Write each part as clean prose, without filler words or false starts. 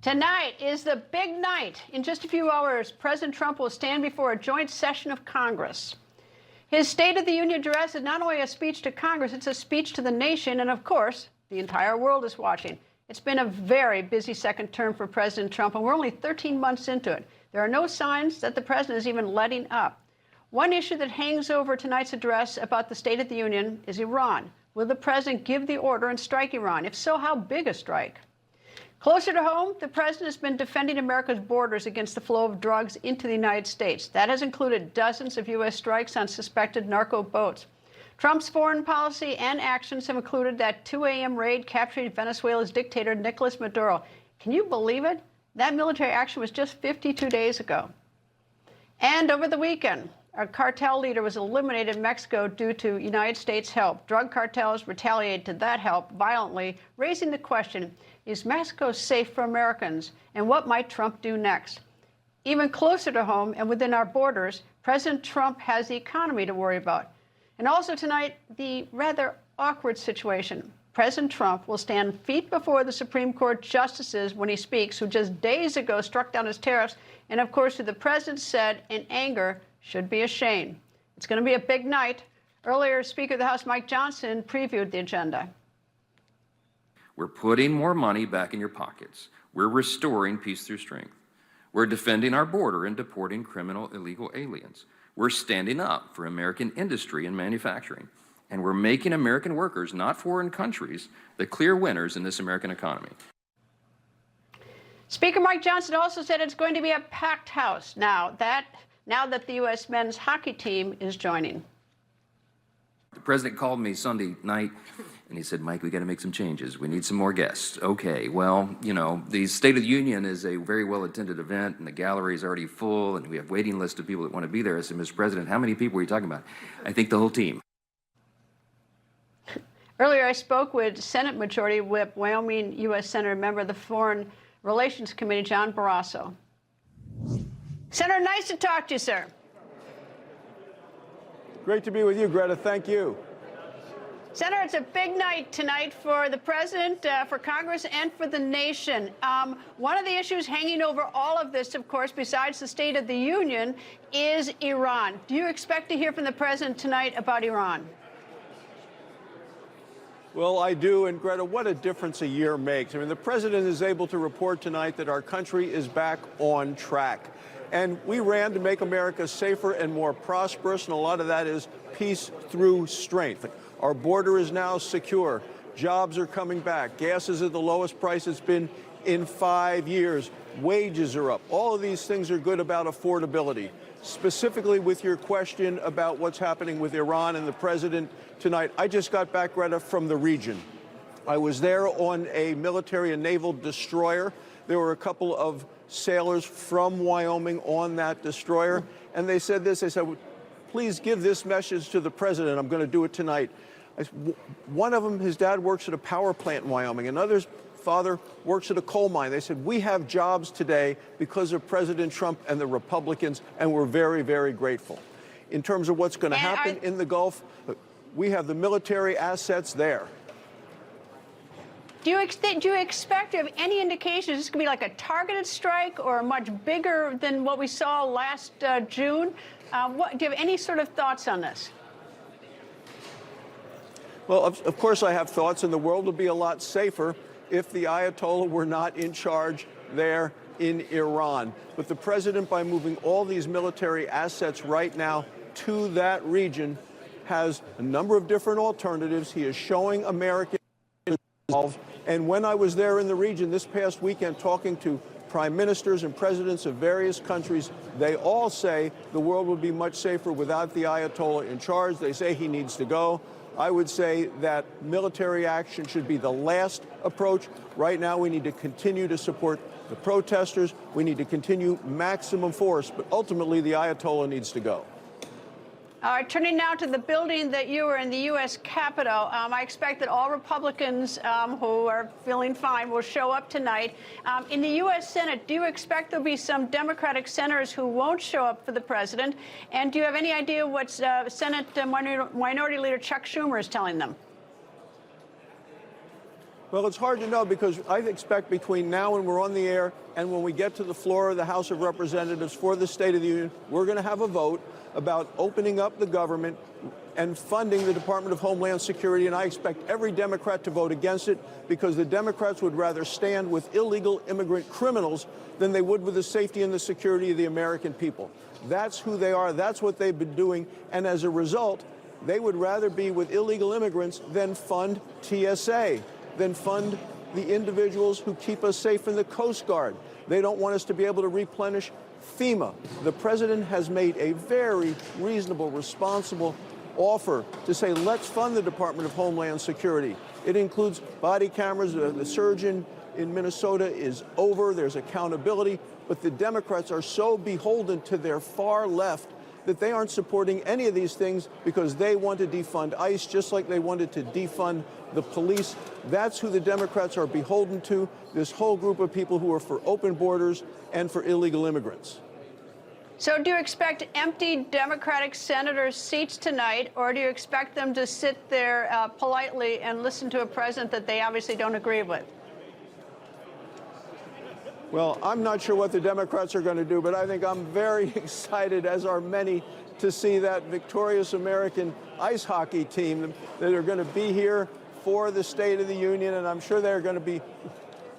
Tonight is the big night. In just a few hours, President Trump will stand before a joint session of Congress. His State of the Union address is not only a speech to Congress, it's a speech to the nation, and of course, the entire world is watching. It's been a very busy second term for President Trump, and we're only 13 months into it. There are no signs that the president is even letting up. One issue that hangs over tonight's address about the State of the Union is Iran. Will the president give the order and strike Iran? If so, how big a strike? Closer to home, the president has been defending America's borders against the flow of drugs into the United States. That has included dozens of U.S. strikes on suspected narco boats. Trump's foreign policy and actions have included that 2 a.m. raid capturing Venezuela's dictator, Nicolas Maduro. Can you believe it? That military action was just 52 days ago. And over the weekend, a cartel leader was eliminated in Mexico due to United States help. Drug cartels retaliated to that help violently, raising the question, is Mexico safe for Americans? And what might Trump do next? Even closer to home and within our borders, President Trump has the economy to worry about. And also tonight, the rather awkward situation. President Trump will stand feet before the Supreme Court justices when he speaks, who just days ago struck down his tariffs, and of course, who the president said in anger should be ashamed. It's going to be a big night. Earlier, Speaker of the House Mike Johnson previewed the agenda. We're putting more money back in your pockets. We're restoring peace through strength. We're defending our border and deporting criminal illegal aliens. We're standing up for American industry and manufacturing. And we're making American workers, not foreign countries, the clear winners in this American economy. Speaker Mike Johnson also said it's going to be a packed house now that the U.S. men's hockey team is joining. The president called me Sunday night, and he said, Mike, we got to make some changes. We need some more guests. Okay, well, you know, the State of the Union is a very well-attended event, and the gallery is already full, and we have waiting lists of people that want to be there. I said, Mr. President, how many people are you talking about? I think the whole team. Earlier, I spoke with Senate Majority Whip, Wyoming U.S. Senator, member of the Foreign Relations Committee, John Barrasso. Senator, nice to talk to you, sir. Great to be with you, Greta. Thank you. Senator, it's a big night tonight for the president, for Congress, and for the nation. One of the issues hanging over all of this, of course, besides the State of the Union, is Iran. Do you expect to hear from the president tonight about Iran? Well, I do, and Greta, what a difference a year makes. I mean, the president is able to report tonight that our country is back on track. And we ran to make America safer and more prosperous, and a lot of that is peace through strength. Our border is now secure. Jobs are coming back. Gas is at the lowest price it's been in 5 years. Wages are up. All of these things are good about affordability. Specifically with your question about what's happening with Iran and the president tonight, I just got back, Greta, from the region. I was there on a military and naval destroyer. There were a couple of sailors from Wyoming on that destroyer, and they said this. They said, please give this message to the president. I'm going to do it tonight. One of them, his dad works at a power plant in Wyoming. Another's father works at a coal mine. They said, we have jobs today because of President Trump and the Republicans, and we're very, very grateful. In terms of what's going to happen in the Gulf, we have the military assets there. Do you expect, do you have any indications this could be like a targeted strike or much bigger than what we saw last June? Do you have any sort of thoughts on this? Well, of course I have thoughts, and the world would be a lot safer if the Ayatollah were not in charge there in Iran. But the president, by moving all these military assets right now to that region, has a number of different alternatives. He is showing Americans. And when I was there in the region this past weekend talking to prime ministers and presidents of various countries, they all say the world would be much safer without the Ayatollah in charge. They say he needs to go. I would say that military action should be the last approach. Right now, we need to continue to support the protesters. We need to continue maximum force, but ultimately the Ayatollah needs to go. All right, turning now to the building that you were in, the U.S. Capitol. I expect that all Republicans who are feeling fine will show up tonight. In the U.S. Senate, do you expect there'll be some Democratic senators who won't show up for the president? And do you have any idea what Senate Minority Leader Chuck Schumer is telling them? Well, it's hard to know because I expect between now and we're on the air and when we get to the floor of the House of Representatives for the State of the Union, we're going to have a vote about opening up the government and funding the Department of Homeland Security, and I expect every Democrat to vote against it because the Democrats would rather stand with illegal immigrant criminals than they would with the safety and the security of the American people. That's who they are. That's what they've been doing. And as a result, they would rather be with illegal immigrants than fund TSA, than fund the individuals who keep us safe in the Coast Guard. They don't want us to be able to replenish FEMA. The president has made a very reasonable, responsible offer to say, let's fund the Department of Homeland Security. It includes body cameras. The surge in Minnesota is over. There's accountability. But the Democrats are so beholden to their far left that they aren't supporting any of these things because they want to defund ICE just like they wanted to defund the police. That's who the Democrats are beholden to, this whole group of people who are for open borders and for illegal immigrants. So do you expect empty Democratic senators' seats tonight, or do you expect them to sit there politely and listen to a president that they obviously don't agree with? Well, I'm not sure what the Democrats are going to do, but I think I'm very excited, as are many, to see that victorious American ice hockey team that are going to be here for the State of the Union, and I'm sure they're going to be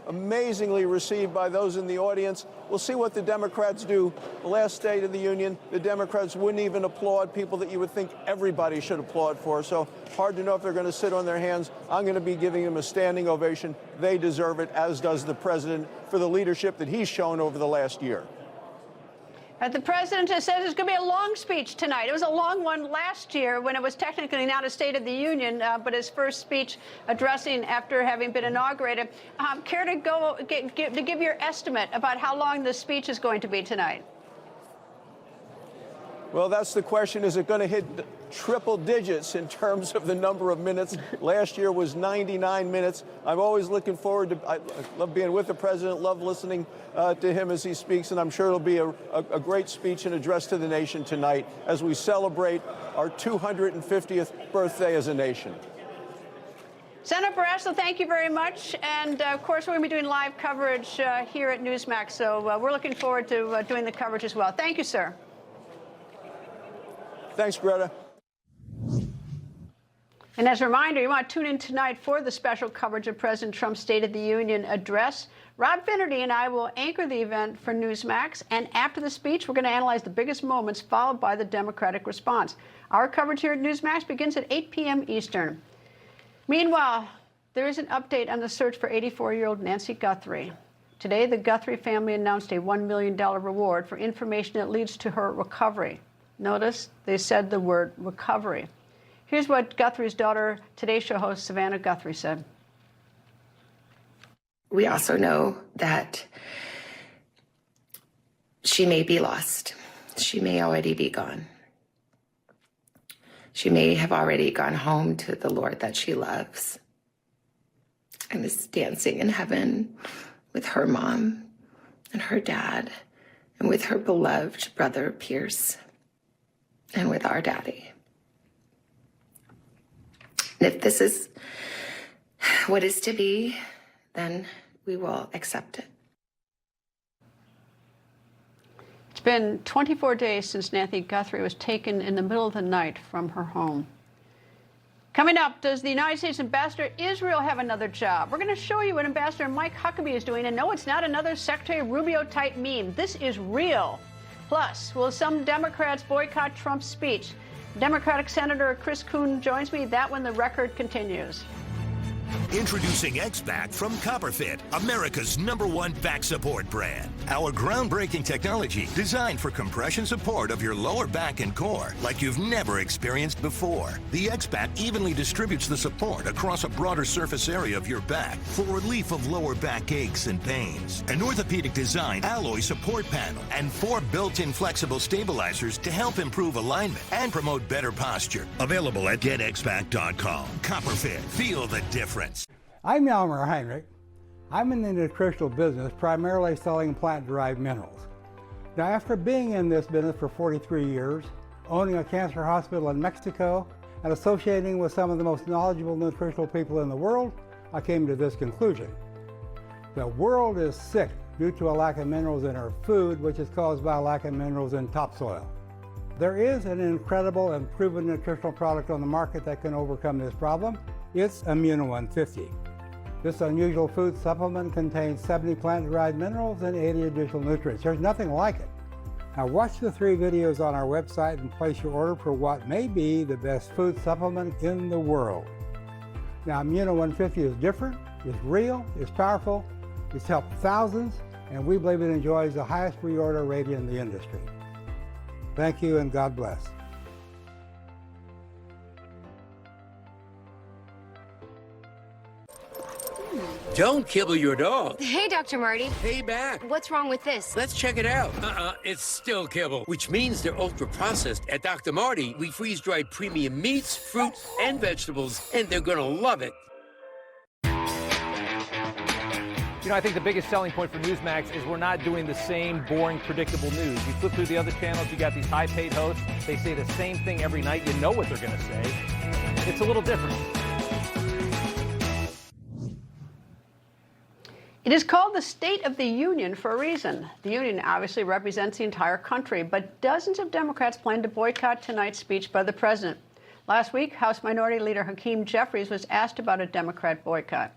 amazingly received by those in the audience. We'll see what the Democrats do. The last State of the Union, the Democrats wouldn't even applaud people that you would think everybody should applaud for. So hard to know if they're going to sit on their hands. I'm going to be giving them a standing ovation. They deserve it, as does the president, for the leadership that he's shown over the last year. The president has said it's going to be a long speech tonight. It was a long one last year when it was technically not a State of the Union, but his first speech addressing after having been inaugurated. Care to give your estimate about how long the speech is going to be tonight? Well, that's the question. Is it going to hit triple digits in terms of the number of minutes? Last year was 99 minutes. I'm always looking forward to, I love being with the president, love listening to him as he speaks, and I'm sure it'll be a great speech and address to the nation tonight as we celebrate our 250th birthday as a nation. Senator Barrasso, thank you very much. And, of course, we're going to be doing live coverage here at Newsmax, so we're looking forward to doing the coverage as well. Thank you, sir. Thanks, Greta. And as a reminder, you want to tune in tonight for the special coverage of President Trump's State of the Union address. Rob Finnerty and I will anchor the event for Newsmax, and after the speech, we're going to analyze the biggest moments, followed by the Democratic response. Our coverage here at Newsmax begins at 8 p.m. Eastern. Meanwhile, there is an update on the search for 84-year-old Nancy Guthrie. Today, the Guthrie family announced a $1 million reward for information that leads to her recovery. Notice they said the word recovery. Here's what Guthrie's daughter, Today Show host Savannah Guthrie, said. We also know that she may be lost. She may already be gone. She may have already gone home to the Lord that she loves and is dancing in heaven with her mom and her dad and with her beloved brother Pierce and with our daddy. And if this is what is to be, then we will accept it. It's been 24 days since Nancy Guthrie was taken in the middle of the night from her home. Coming up, does the United States Ambassador to Israel have another job? We're going to show you what Ambassador Mike Huckabee is doing. And no, it's not another Secretary Rubio-type meme. This is real. Plus, will some Democrats boycott Trump's speech? Democratic Senator Chris Coons joins me. That when the record continues. Introducing X-Back from CopperFit, America's #1 back support brand. Our groundbreaking technology designed for compression support of your lower back and core like you've never experienced before. The X-Back evenly distributes the support across a broader surface area of your back for relief of lower back aches and pains. An orthopedic design alloy support panel and 4 built-in flexible stabilizers to help improve alignment and promote better posture. Available at getxback.com. CopperFit. Feel the difference. I'm Yalmer Heinrich. I'm in the nutritional business, primarily selling plant-derived minerals. Now, after being in this business for 43 years, owning a cancer hospital in Mexico, and associating with some of the most knowledgeable nutritional people in the world, I came to this conclusion. The world is sick due to a lack of minerals in our food, which is caused by a lack of minerals in topsoil. There is an incredible and proven nutritional product on the market that can overcome this problem. It's Immuno 150. This unusual food supplement contains 70 plant-derived minerals and 80 additional nutrients. There's nothing like it. Now watch the 3 videos on our website and place your order for what may be the best food supplement in the world. Now Immuno 150 is different, it's real, it's powerful, it's helped thousands, and we believe it enjoys the highest reorder rate in the industry. Thank you and God bless. Don't kibble your dog. Hey, Dr. Marty. Hey, back. What's wrong with this? Let's check it out. It's still kibble, which means they're ultra-processed. At Dr. Marty, we freeze-dried premium meats, fruits, and vegetables, and they're gonna love it. You know, I think the biggest selling point for Newsmax is we're not doing the same boring, predictable news. You flip through the other channels, you got these high-paid hosts. They say the same thing every night. You know what they're going to say. It's a little different. It is called the State of the Union for a reason. The Union obviously represents the entire country, but dozens of Democrats plan to boycott tonight's speech by the president. Last week, House Minority Leader Hakeem Jeffries was asked about a Democrat boycott.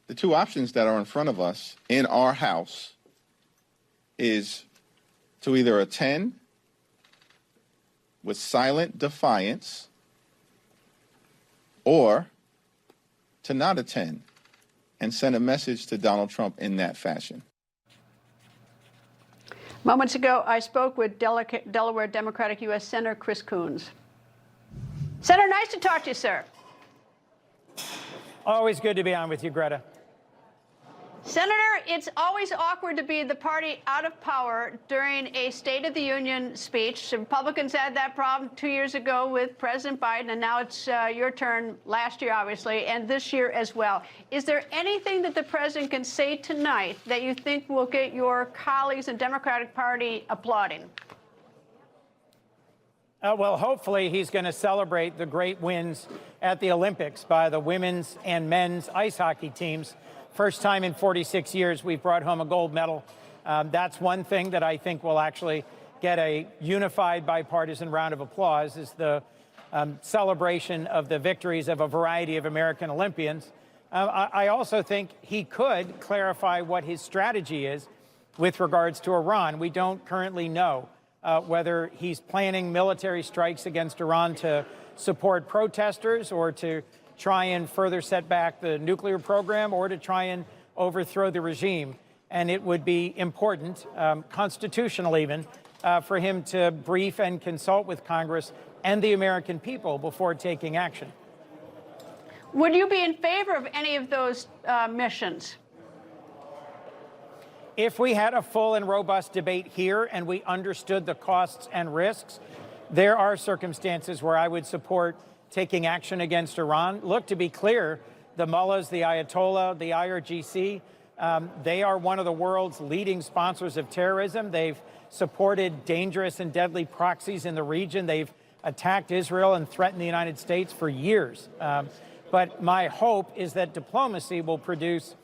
The 2 options that are in front of us in our House is to either attend with silent defiance or to not attend and send a message to Donald Trump in that fashion. Moments ago, I spoke with Delaware Democratic U.S. Senator Chris Coons. Senator, nice to talk to you, sir. Always good to be on with you, Greta. Senator, it's always awkward to be the party out of power during a State of the Union speech. The Republicans had that problem 2 years ago with President Biden, and now it's your turn last year, obviously, and this year as well. Is there anything that the president can say tonight that you think will get your colleagues in the Democratic Party applauding? Well, hopefully he's going to celebrate the great wins at the Olympics by the women's and men's ice hockey teams. First time in 46 years we've brought home a gold medal. That's one thing that I think will actually get a unified bipartisan round of applause, is the celebration of the victories of a variety of American Olympians. I also think he could clarify what his strategy is with regards to Iran. We don't currently know whether he's planning military strikes against Iran to support protesters or to try and further set back the nuclear program or to try and overthrow the regime. And it would be important, constitutional even, for him to brief and consult with Congress and the American people before taking action. Would you be in favor of any of those missions? If we had a full and robust debate here and we understood the costs and risks, there are circumstances where I would support taking action against Iran. Look, to be clear, the mullahs, the Ayatollah, the IRGC, they are one of the world's leading sponsors of terrorism. They've supported dangerous and deadly proxies in the region. They've attacked Israel and threatened the United States for years. But my hope is that diplomacy will produce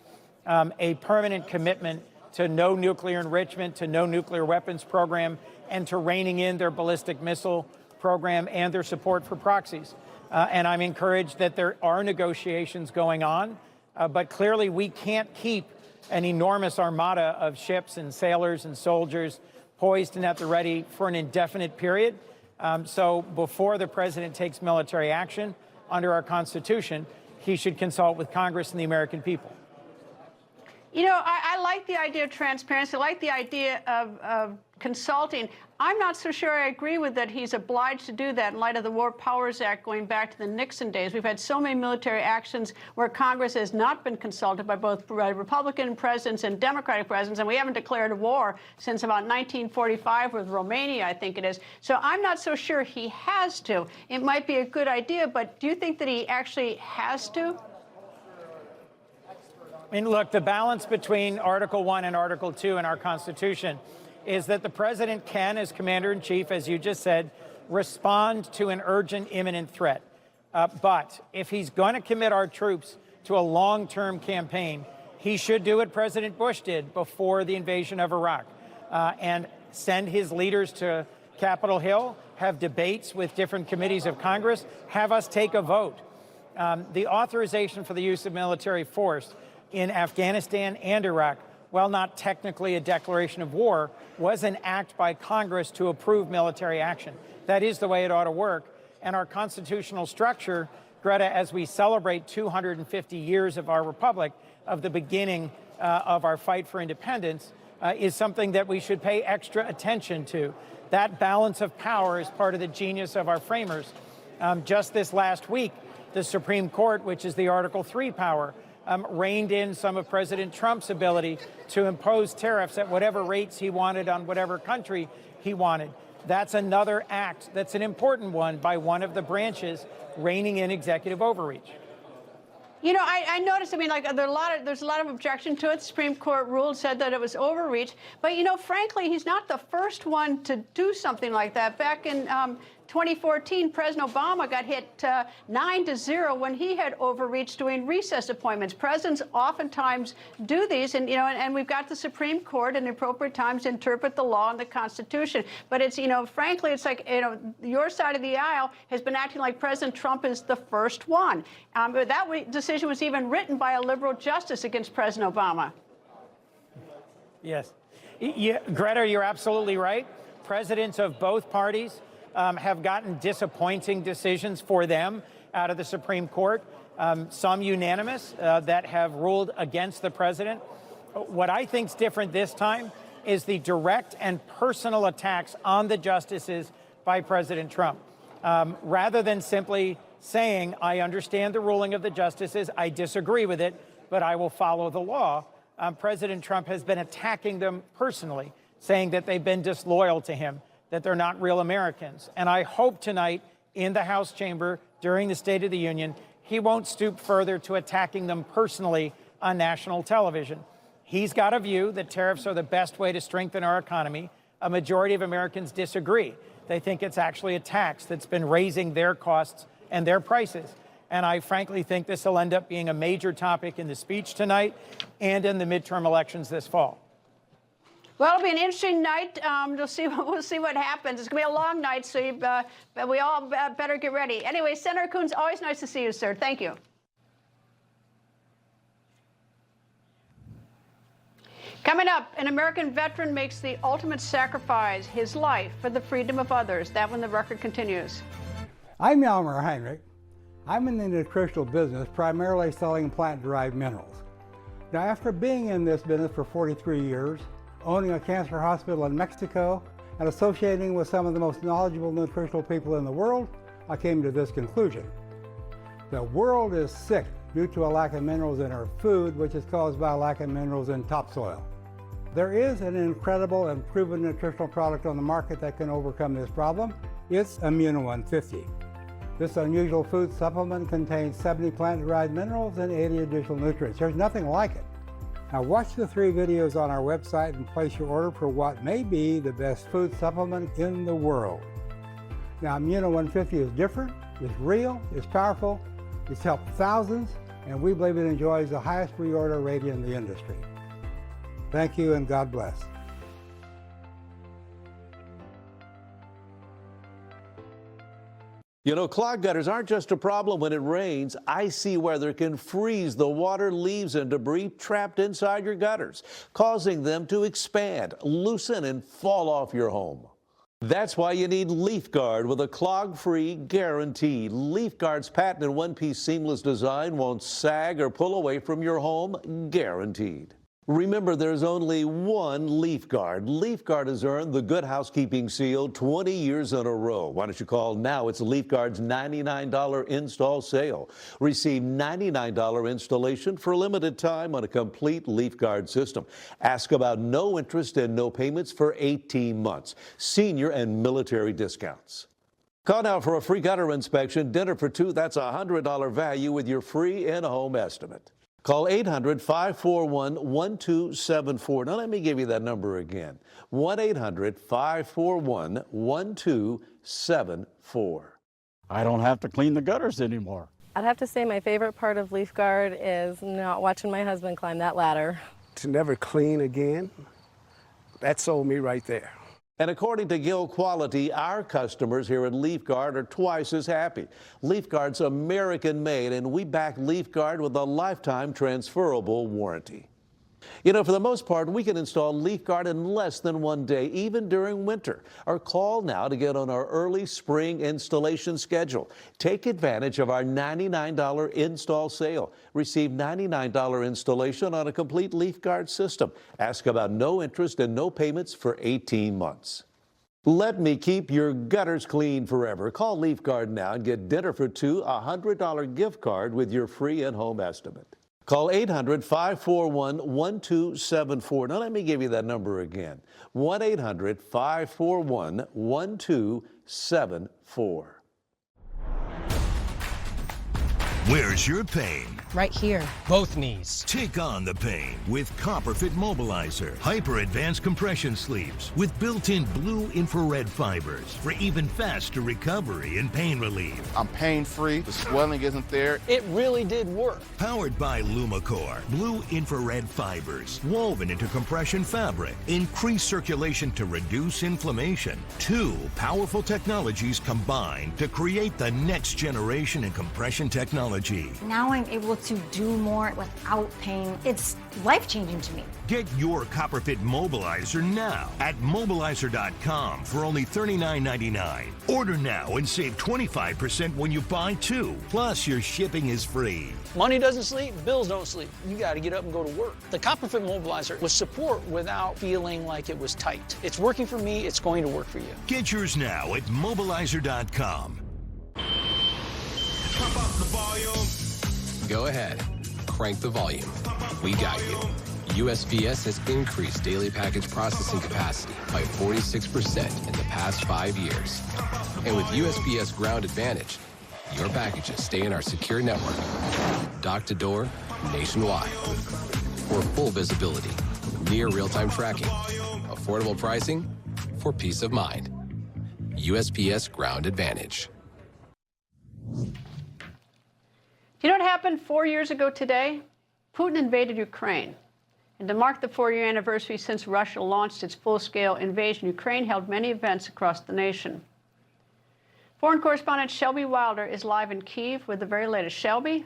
a permanent commitment to no nuclear enrichment, to no nuclear weapons program, and to reining in their ballistic missile program and their support for proxies. And I'm encouraged that there are negotiations going on, but clearly we can't keep an enormous armada of ships and sailors and soldiers poised and at the ready for an indefinite period. So before the president takes military action under our Constitution, he should consult with Congress and the American people. You know, I like the idea of transparency. I like the idea of consulting. I'm not so sure I agree with that he's obliged to do that in light of the War Powers Act going back to the Nixon days. We've had so many military actions where Congress has not been consulted by both Republican presidents and Democratic presidents, and we haven't declared a war since about 1945 with Romania, I think it is. So I'm not so sure he has to. It might be a good idea, but do you think that he actually has to? I mean, look, the balance between Article 1 and Article 2 in our Constitution is that the president can, as commander-in-chief, as you just said, respond to an urgent, imminent threat. But if he's going to commit our troops to a long-term campaign, he should do what President Bush did before the invasion of Iraq and send his leaders to Capitol Hill, have debates with different committees of Congress, have us take a vote. The authorization for the use of military force in Afghanistan and Iraq, while not technically a declaration of war, was an act by Congress to approve military action. That is the way it ought to work. And our constitutional structure, Greta, as we celebrate 250 years of our republic, of the beginning of our fight for independence, is something that we should pay extra attention to. That balance of power is part of the genius of our framers. Just this last week, the Supreme Court, which is the Article III power, reined in some of President Trump's ability to impose tariffs at whatever rates he wanted on whatever country he wanted. That's another act that's an important one by one of the branches reining in executive overreach. You know, I noticed, I mean, like, there's a lot of objection to it. The Supreme Court ruled, said that it was overreach. But, you know, frankly, he's not the first one to do something like that. Back in 2014, President Obama got hit 9-0 when he had overreached doing recess appointments. Presidents oftentimes do these, and, you know, and we've got the Supreme Court in the appropriate times to interpret the law and the Constitution. But it's, you know, frankly, it's like, you know, your side of the aisle has been acting like President Trump is the first one. That decision was even written by a liberal justice against President Obama. Yes. Greta, you're absolutely right. Presidents of both parties have gotten disappointing decisions for them out of the Supreme Court, some unanimous that have ruled against the president. What I think is different this time is the direct and personal attacks on the justices by President Trump. Rather than simply saying, I understand the ruling of the justices, I disagree with it, but I will follow the law, President Trump has been attacking them personally, saying that they've been disloyal to him, that they're not real Americans. And I hope tonight in the House chamber during the State of the Union, he won't stoop further to attacking them personally on national television. He's got a view that tariffs are the best way to strengthen our economy. A majority of Americans disagree. They think it's actually a tax that's been raising their costs and their prices. And I frankly think this will end up being a major topic in the speech tonight and in the midterm elections this fall. Well, it'll be an interesting night. We'll see what happens. It's going to be a long night, so we all better get ready. Anyway, Senator Coons, always nice to see you, sir. Thank you. Coming up, an American veteran makes the ultimate sacrifice, his life for the freedom of others. That when the record continues. I'm Yalmer Heinrich. I'm in the nutritional business, primarily selling plant-derived minerals. Now, after being in this business for 43 years, owning a cancer hospital in Mexico, and associating with some of the most knowledgeable nutritional people in the world, I came to this conclusion. The world is sick due to a lack of minerals in our food, which is caused by a lack of minerals in topsoil. There is an incredible and proven nutritional product on the market that can overcome this problem. It's Immuno 150. This unusual food supplement contains 70 plant-derived minerals and 80 additional nutrients. There's nothing like it. Now watch the 3 videos on our website and place your order for what may be the best food supplement in the world. Now Immuno 150 is different, it's real, it's powerful, it's helped thousands, and we believe it enjoys the highest reorder rate in the industry. Thank you and God bless. You know, clogged gutters aren't just a problem when it rains. Icy weather can freeze the water, leaves, and debris trapped inside your gutters, causing them to expand, loosen, and fall off your home. That's why you need LeafGuard with a clog-free guarantee. LeafGuard's patented one-piece seamless design won't sag or pull away from your home, guaranteed. Remember, there's only one LeafGuard. LeafGuard has earned the Good Housekeeping seal 20 years in a row. Why don't you call now? It's LeafGuard's $99 install sale. Receive $99 installation for a limited time on a complete LeafGuard system. Ask about no interest and no payments for 18 months. Senior and military discounts. Call now for a free gutter inspection. Dinner for 2, that's a $100 value with your free in-home estimate. Call 800-541-1274. Now, let me give you that number again. 1-800-541-1274. I don't have to clean the gutters anymore. I'd have to say my favorite part of Leaf Guard is not watching my husband climb that ladder. To never clean again, that sold me right there. And according to Gill Quality, our customers here at Leaf Guard are twice as happy. Leaf Guard's American made, and we back Leaf Guard with a lifetime transferable warranty. You know, for the most part, we can install Leaf Guard in less than 1 day, even during winter. Or call now to get on our early spring installation schedule. Take advantage of our $99 install sale. Receive $99 installation on a complete Leaf Guard system. Ask about no interest and no payments for 18 months. Let me keep your gutters clean forever. Call Leaf Guard now and get dinner for two, a $100 gift card with your free in-home estimate. Call 800-541-1274. Now let me give you that number again. 1-800-541-1274. Where's your pain? Right here. Both knees. Take on the pain with CopperFit Mobilizer. Hyper-advanced compression sleeves with built-in blue infrared fibers for even faster recovery and pain relief. I'm pain-free. The swelling isn't there. It really did work. Powered by LumaCore. Blue infrared fibers woven into compression fabric. Increase circulation to reduce inflammation. Two powerful technologies combined to create the next generation in compression technology. Now I'm able to do more without pain. It's life-changing to me. Get your CopperFit Mobilizer now at Mobilizer.com for only $39.99. Order now and save 25% when you buy two. Plus, your shipping is free. Money doesn't sleep, bills don't sleep. You got to get up and go to work. The CopperFit Mobilizer was support without feeling like it was tight. It's working for me, it's going to work for you. Get yours now at Mobilizer.com. Pump up the volume. Go ahead, crank the volume. We got you. USPS has increased daily package processing capacity by 46% in the past 5 years. And with USPS Ground Advantage, your packages stay in our secure network, dock to door, nationwide. For full visibility, near real-time tracking, affordable pricing, for peace of mind. USPS Ground Advantage. Do you know what happened 4 years ago today? Putin invaded Ukraine. And to mark the 4-year anniversary since Russia launched its full-scale invasion, Ukraine held many events across the nation. Foreign correspondent Shelby Wilder is live in Kyiv with the very latest. Shelby?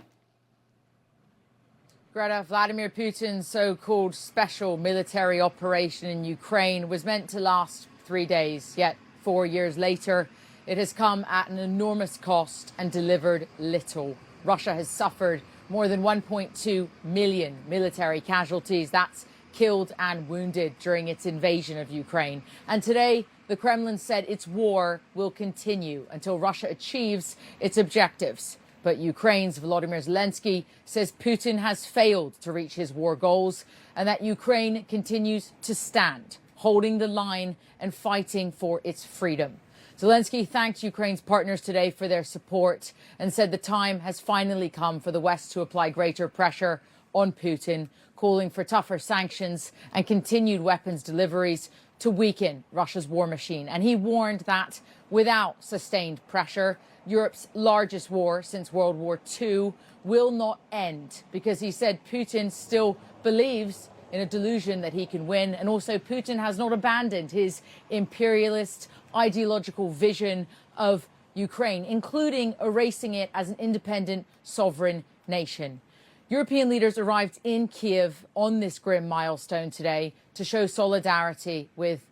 Greta, Vladimir Putin's so-called special military operation in Ukraine was meant to last 3 days, yet 4 years later, it has come at an enormous cost and delivered little. Russia has suffered more than 1.2 million military casualties. That's killed and wounded during its invasion of Ukraine. And today, the Kremlin said its war will continue until Russia achieves its objectives. But Ukraine's Volodymyr Zelensky says Putin has failed to reach his war goals and that Ukraine continues to stand, holding the line and fighting for its freedom. Zelensky thanked Ukraine's partners today for their support and said the time has finally come for the West to apply greater pressure on Putin, calling for tougher sanctions and continued weapons deliveries to weaken Russia's war machine. And he warned that without sustained pressure, Europe's largest war since World War II will not end, because he said Putin still believes in a delusion that he can win. And also Putin has not abandoned his imperialist ideological vision of Ukraine, including erasing it as an independent sovereign nation. European leaders arrived in Kyiv on this grim milestone today to show solidarity with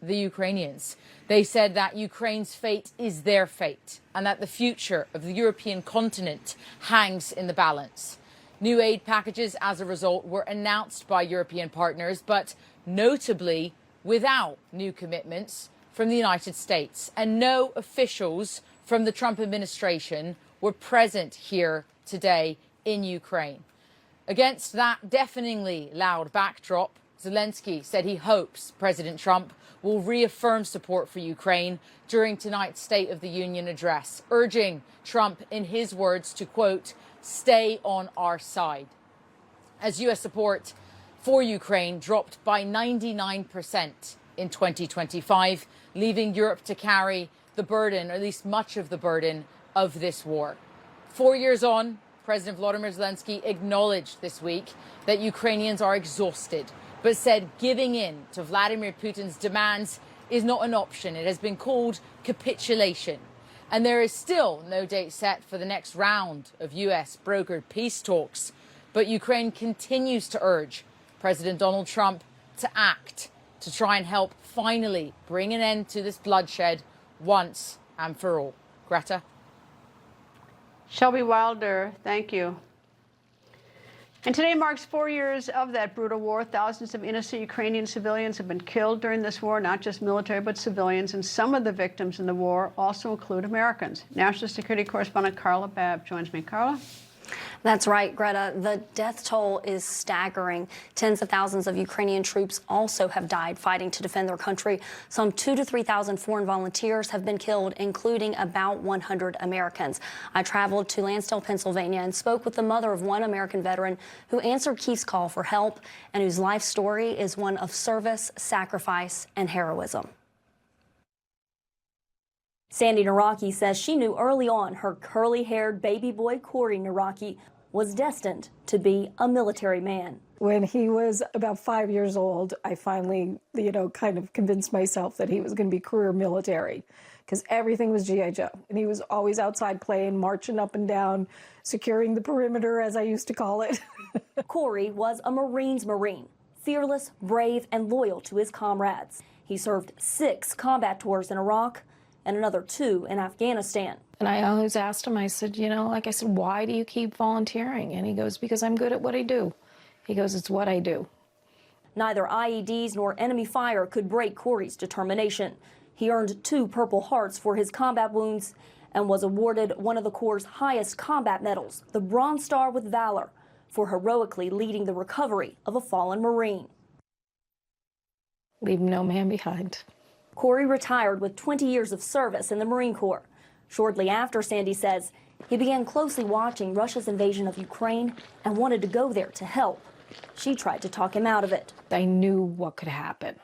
the Ukrainians. They said that Ukraine's fate is their fate and that the future of the European continent hangs in the balance. New aid packages, as a result, were announced by European partners, but notably without new commitments from the United States. And no officials from the Trump administration were present here today in Ukraine. Against that deafeningly loud backdrop, Zelensky said he hopes President Trump will reaffirm support for Ukraine during tonight's State of the Union address, urging Trump, in his words, to, quote, stay on our side. As U.S. support for Ukraine dropped by 99% in 2025, leaving Europe to carry the burden, or at least much of the burden, of this war. 4 years on, President Volodymyr Zelensky acknowledged this week that Ukrainians are exhausted, but said giving in to Vladimir Putin's demands is not an option. It has been called capitulation. And there is still no date set for the next round of U.S. brokered peace talks. But Ukraine continues to urge President Donald Trump to act to try and help finally bring an end to this bloodshed once and for all. Greta? Shelby Wilder, thank you. And today marks 4 years of that brutal war. Thousands of innocent Ukrainian civilians have been killed during this war, not just military, but civilians. And some of the victims in the war also include Americans. National security correspondent Carla Babb joins me. Carla? That's right, Greta. The death toll is staggering. Tens of thousands of Ukrainian troops also have died fighting to defend their country. Some 2,000 to 3,000 foreign volunteers have been killed, including about 100 Americans. I traveled to Lansdale, Pennsylvania, and spoke with the mother of one American veteran who answered Keith's call for help and whose life story is one of service, sacrifice, and heroism. Sandy Naraki says she knew early on her curly-haired baby boy, Corey Naraki, was destined to be a military man. When he was about 5 years old, I finally, kind of convinced myself that he was going to be career military because everything was G.I. Joe. And he was always outside playing, marching up and down, securing the perimeter, as I used to call it. Corey was a Marine's Marine, fearless, brave, and loyal to his comrades. He served 6 combat tours in Iraq and another 2 in Afghanistan. And I always asked him, I said, why do you keep volunteering? And he goes, because I'm good at what I do. He goes, it's what I do. Neither IEDs nor enemy fire could break Corey's determination. He earned 2 Purple Hearts for his combat wounds and was awarded one of the Corps' highest combat medals, the Bronze Star with Valor, for heroically leading the recovery of a fallen Marine. Leave no man behind. Corey retired with 20 years of service in the Marine Corps. Shortly after, Sandy says, he began closely watching Russia's invasion of Ukraine and wanted to go there to help. She tried to talk him out of it. I knew what could happen.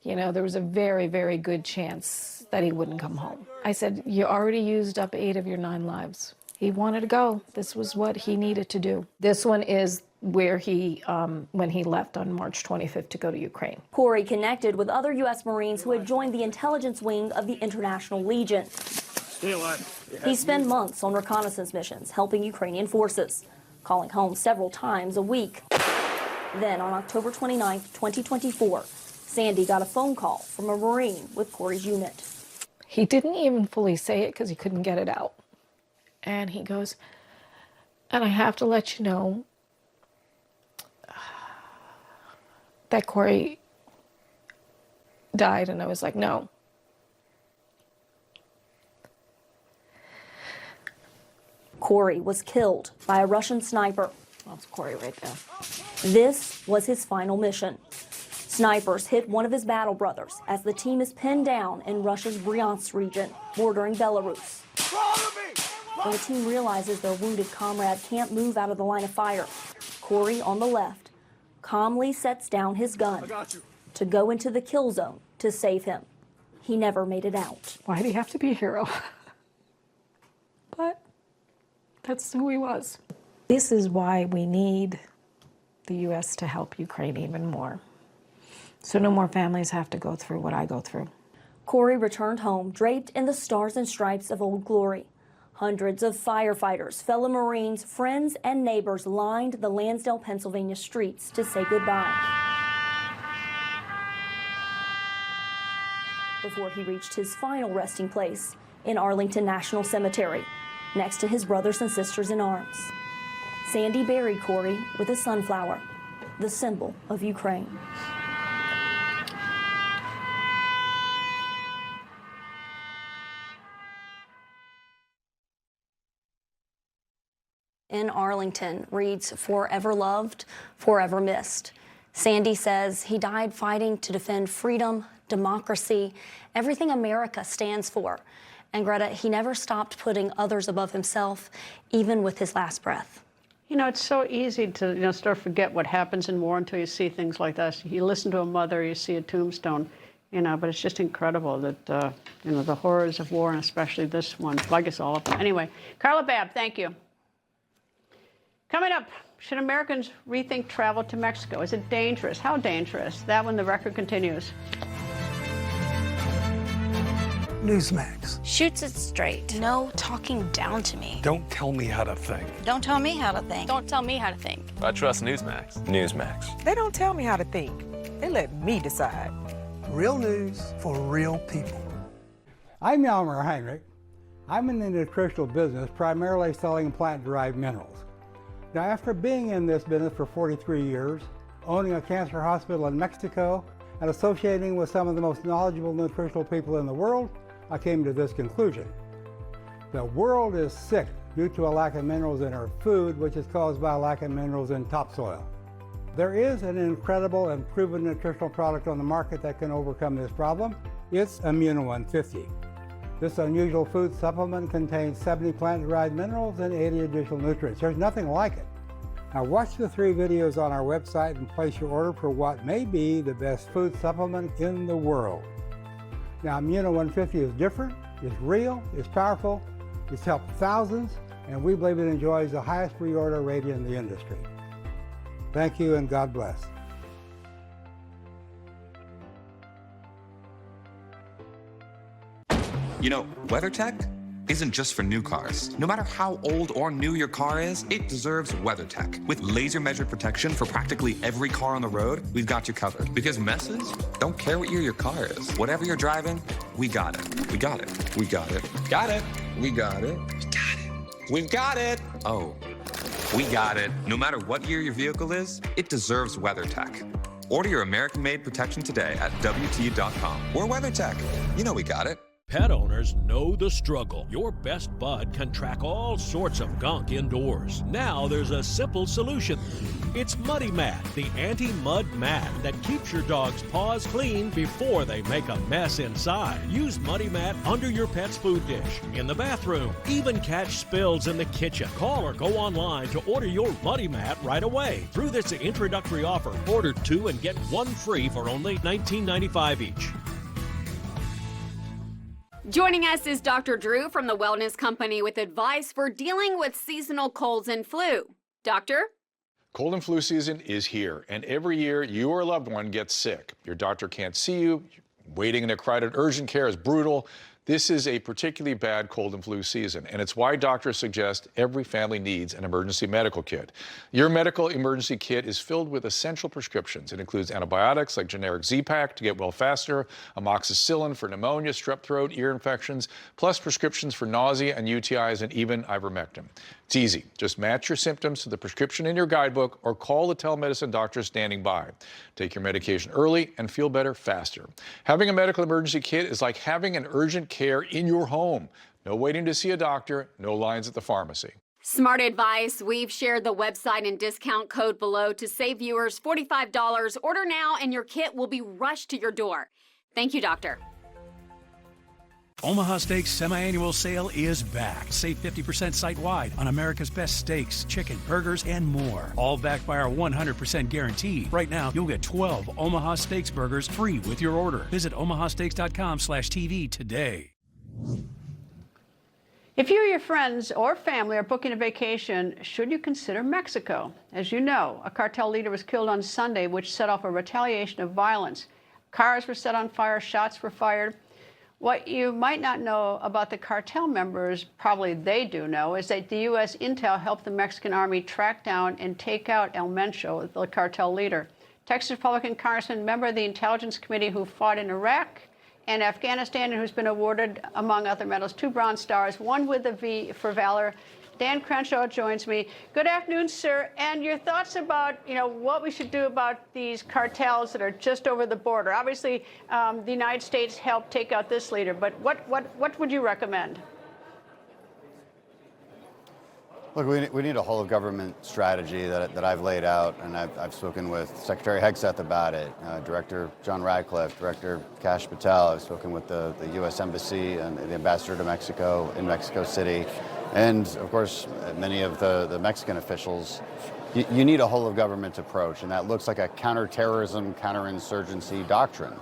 There was a very, very good chance that he wouldn't come home. I said, you already used up 8 of your 9 lives. He wanted to go. This was what he needed to do. This one is where he, when he left on March 25th to go to Ukraine. Corey connected with other U.S. Marines who had joined the intelligence wing of the International Legion. Stay alive. He spent months on reconnaissance missions, helping Ukrainian forces, calling home several times a week. Then on October 29, 2024, Sandy got a phone call from a Marine with Corey's unit. He didn't even fully say it because he couldn't get it out. And he goes, and I have to let you know that Corey died. And I was like, no. Corey was killed by a Russian sniper. That's Corey right there. This was his final mission. Snipers hit one of his battle brothers as the team is pinned down in Russia's Bryansk region, bordering Belarus. When the team realizes their wounded comrade can't move out of the line of fire, Corey on the left calmly sets down his gun to go into the kill zone to save him. He never made it out. Why did he have to be a hero? But that's who he was. This is why we need the U.S. to help Ukraine even more. So no more families have to go through what I go through. Corey returned home draped in the stars and stripes of Old Glory. Hundreds of firefighters, fellow Marines, friends, and neighbors lined the Lansdale, Pennsylvania streets to say goodbye. Before he reached his final resting place in Arlington National Cemetery, next to his brothers and sisters in arms. Sandy buried Corey with a sunflower, the symbol of Ukraine. In Arlington reads, "Forever loved, forever missed." Sandy says he died fighting to defend freedom, democracy, everything America stands for. And Greta, he never stopped putting others above himself, even with his last breath. It's so easy to sort of forget what happens in war until you see things like this. You listen to a mother, you see a tombstone. You know, but it's just incredible that, you know, the horrors of war, and especially this one. Well, I guess all of them. Anyway, Carla Babb, thank you. Coming up, should Americans rethink travel to Mexico? Is it dangerous? How dangerous? That when the record continues. Newsmax. Shoots it straight. No talking down to me. Don't tell me how to think. Don't tell me how to think. Don't tell me how to think. I trust Newsmax. Newsmax. They don't tell me how to think. They let me decide. Real news for real people. I'm Yalmer Heinrich. I'm in the nutritional business, primarily selling plant-derived minerals. Now, after being in this business for 43 years, owning a cancer hospital in Mexico, and associating with some of the most knowledgeable nutritional people in the world, I came to this conclusion. The world is sick due to a lack of minerals in our food, which is caused by a lack of minerals in topsoil. There is an incredible and proven nutritional product on the market that can overcome this problem. It's Immuno 150. This unusual food supplement contains 70 plant-derived minerals and 80 additional nutrients. There's nothing like it. Now watch the 3 videos on our website and place your order for what may be the best food supplement in the world. Now Immuno 150 is different, it's real, it's powerful, it's helped thousands, and we believe it enjoys the highest reorder rate in the industry. Thank you and God bless. You know, WeatherTech isn't just for new cars. No matter how old or new your car is, it deserves WeatherTech. With laser measured protection for practically every car on the road, we've got you covered. Because messes don't care what year your car is. Whatever you're driving, we got it. We got it. We got it. Got it. We got it. We got it. We've got it. Oh, we got it. No matter what year your vehicle is, it deserves WeatherTech. Order your American-made protection today at WT.com. We're WeatherTech. You know we got it. Pet owners know the struggle. Your best bud can track all sorts of gunk indoors. Now there's a simple solution. It's Muddy Mat, the anti-mud mat that keeps your dog's paws clean before they make a mess inside. Use Muddy Mat under your pet's food dish, in the bathroom, even catch spills in the kitchen. Call or go online to order your Muddy Mat right away. Through this introductory offer, order 2 and get 1 free for only $19.95 each. Joining us is Dr. Drew from the Wellness Company with advice for dealing with seasonal colds and flu. Doctor? Cold and flu season is here, and every year you or a loved one gets sick. Your doctor can't see you. Waiting in a crowded urgent care is brutal. This is a particularly bad cold and flu season, and it's why doctors suggest every family needs an emergency medical kit. Your medical emergency kit is filled with essential prescriptions. It includes antibiotics like generic Z-Pak to get well faster, amoxicillin for pneumonia, strep throat, ear infections, plus prescriptions for nausea and UTIs, and even ivermectin. It's easy. Just match your symptoms to the prescription in your guidebook or call the telemedicine doctor standing by. Take your medication early and feel better faster. Having a medical emergency kit is like having an urgent care in your home. No waiting to see a doctor, no lines at the pharmacy. Smart advice. We've shared the website and discount code below to save viewers $45. Order now and your kit will be rushed to your door. Thank you, doctor. Omaha Steaks semi-annual sale is back. Save 50% site-wide on America's best steaks, chicken, burgers, and more. All backed by our 100% guarantee. Right now, you'll get 12 Omaha Steaks burgers free with your order. Visit omahasteaks.com/TV today. If you or your friends or family are booking a vacation, should you consider Mexico? As you know, a cartel leader was killed on Sunday, which set off a retaliation of violence. Cars were set on fire, shots were fired. What you might not know about the cartel members, probably they do know, is that the U.S. intel helped the Mexican army track down and take out El Mencho, the cartel leader. Texas Republican Congressman, member of the Intelligence Committee who fought in Iraq and Afghanistan, and who's been awarded, among other medals, 2 Bronze Stars, 1 with a V for Valor. Dan Crenshaw joins me. Good afternoon, sir. And your thoughts about, what we should do about these cartels that are just over the border. Obviously, the United States helped take out this leader, but what would you recommend? Look, we need a whole of government strategy that I've laid out, and I've spoken with Secretary Hegseth about it, Director John Radcliffe, Director Kash Patel. I've spoken with the U.S. Embassy and the ambassador to Mexico in Mexico City. And, of course, many of the Mexican officials. You need a whole of government approach, and that looks like a counterterrorism, counterinsurgency doctrine.